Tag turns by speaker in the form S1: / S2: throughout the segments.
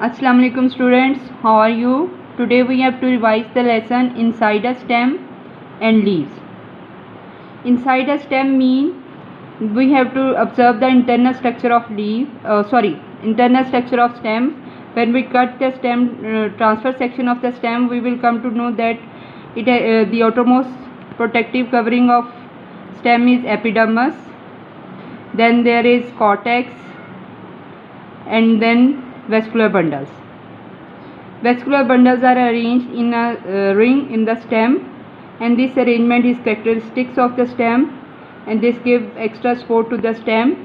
S1: Assalamu alaikum students, how are you? Today we have to revise the lesson inside a stem and leaves. Inside a stem mean we have to observe the internal structure of internal structure of stem. When we cut the stem, transfer section of the stem, we will come to know that the outermost protective covering of stem is epidermis. Then there is cortex, and then vascular bundles. Vascular bundles are arranged in a ring in the stem, and this arrangement is characteristics of the stem, and this gives extra support to the stem.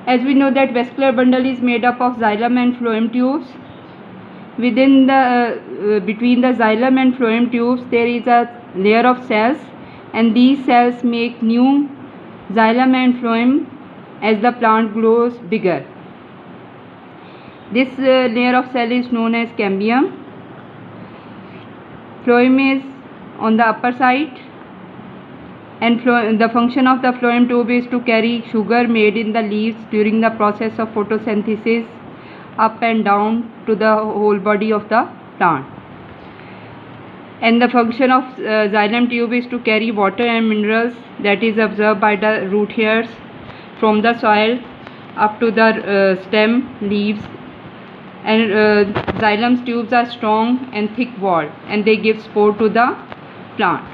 S1: As we know that vascular bundle is made up of xylem and phloem tubes. Within the between the xylem and phloem tubes there is a layer of cells, and these cells make new xylem and phloem as the plant grows bigger. This layer of cell is known as cambium. Phloem is on the upper side, and the function of the phloem tube is to carry sugar made in the leaves during the process of photosynthesis up and down to the whole body of the plant. And the function of xylem tube is to carry water and minerals that is absorbed by the root hairs from the soil up to the stem leaves. And xylem tubes are strong and thick walled, and they give support to the plant.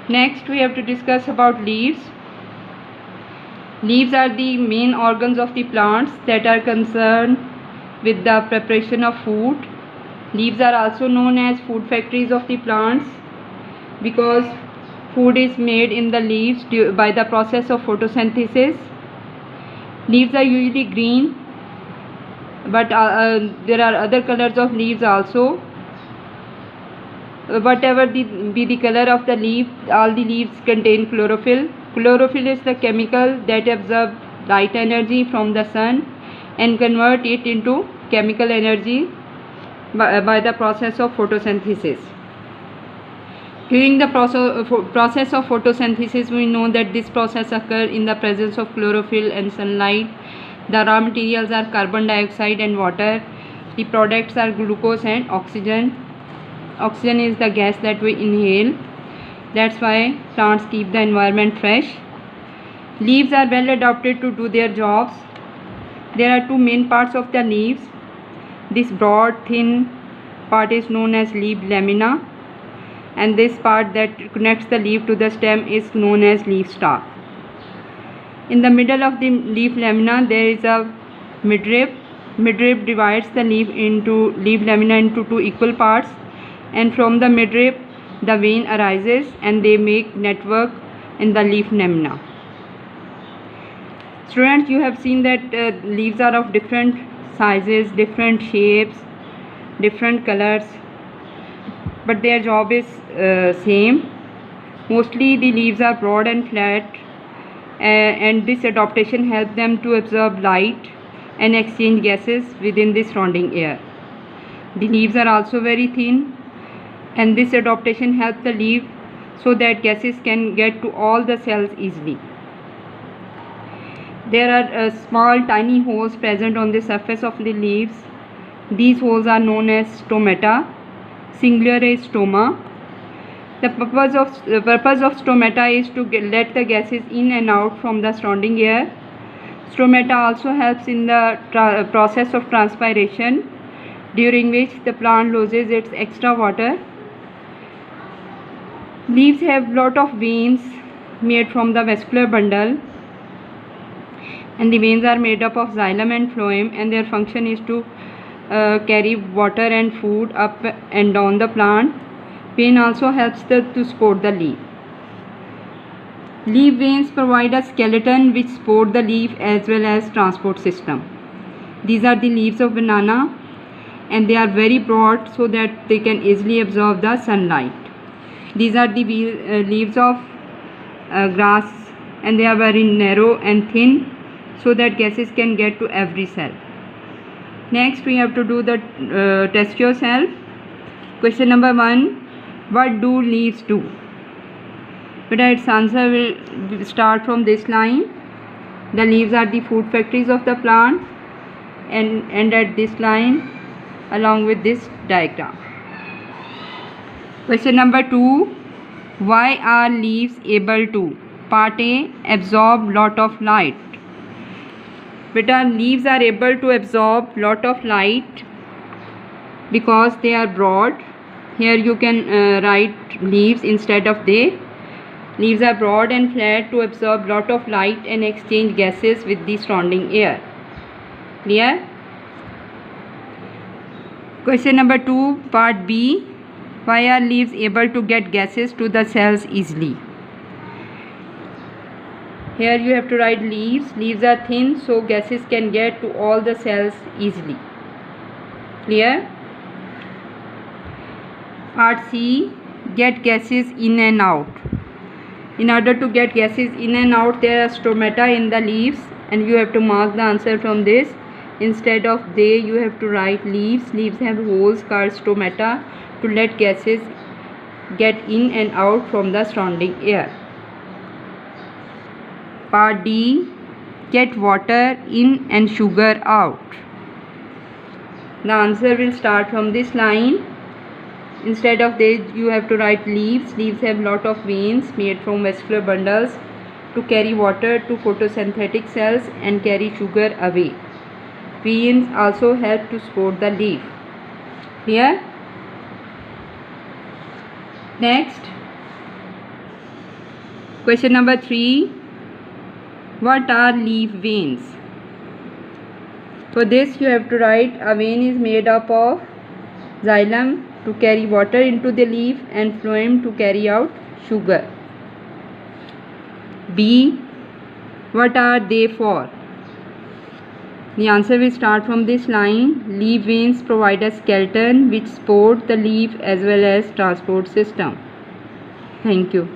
S1: Next we have to discuss about leaves. Leaves are the main organs of the plants that are concerned with the preparation of food. Leaves are also known as food factories of the plants because food is made in the leaves by the process of photosynthesis. Leaves are usually green, but there are other colors of leaves also. Whatever be the color of the leaf, all the leaves contain chlorophyll. Chlorophyll is the chemical that absorbs light energy from the sun and convert it into chemical energy by the process of photosynthesis. During the process of photosynthesis, we know that this process occurs in the presence of chlorophyll and sunlight. The raw materials are carbon dioxide and water. The products are glucose and oxygen. Oxygen is the gas that we inhale. That's why plants keep the environment fresh. Leaves are well adapted to do their jobs. There are two main parts of the leaves. This broad, thin part is known as leaf lamina, and this part that connects the leaf to the stem is known as leaf stalk. In the middle of the leaf lamina there is a midrib. Midrib divides the leaf lamina into two equal parts, and from the midrib the vein arises and they make network in the leaf lamina. Students, you have seen that leaves are of different sizes, different shapes, different colors, but their job is same. Mostly the leaves are broad and flat, and this adaptation helps them to absorb light and exchange gases within the surrounding air. The leaves are also very thin, and this adaptation helps the leaf so that gases can get to all the cells easily. There are small tiny holes present on the surface of the leaves. These holes are known as stomata. Singular is stoma. The purpose of stomata is to let the gases in and out from the surrounding air. Stomata also helps in the process of transpiration, during which the plant loses its extra water. Leaves have lot of veins made from the vascular bundle, and the veins are made up of xylem and phloem, and their function is to carry water and food up and down the plant. Vein also helps to support the leaf. Leaf veins provide a skeleton which support the leaf as well as transport system. These are the leaves of banana, and they are very broad so that they can easily absorb the sunlight. These are the leaves of grass, and they are very narrow and thin so that gases can get to every cell. Next we have to do the test yourself. Question number 1. What do leaves do? Beta, its answer will start from this line. The leaves are the food factories of the plant. and end at this line along with this diagram. Question number 2. Why are leaves able to? Part A, absorb lot of light. Beta, leaves are able to absorb lot of light because they are broad. Here you can write leaves instead of they. Leaves are broad and flat to absorb lot of light and exchange gases with the surrounding air. Clear? Question number 2, part B. Why are leaves able to get gases to the cells easily? Here you have to write leaves. Leaves are thin, so gases can get to all the cells easily. Clear? Part C, get gases in and out. In order to get gases in and out, there are stomata in the leaves, and you have to mark the answer from this. Instead of they, you have to write leaves. Leaves have holes called stomata to let gases get in and out from the surrounding air. Part D, get water in and sugar out. The answer will start from this line. Instead of they, you have to write leaves. Leaves have lot of veins made from vascular bundles to carry water to photosynthetic cells and carry sugar away. Veins also help to support the leaf. Clear? Next, question number 3. What are leaf veins? For this you have to write a vein is made up of xylem to carry water into the leaf and phloem to carry out sugar. B. What are they for? The answer will start from this line. Leaf veins provide a skeleton which support the leaf as well as transport system. Thank you.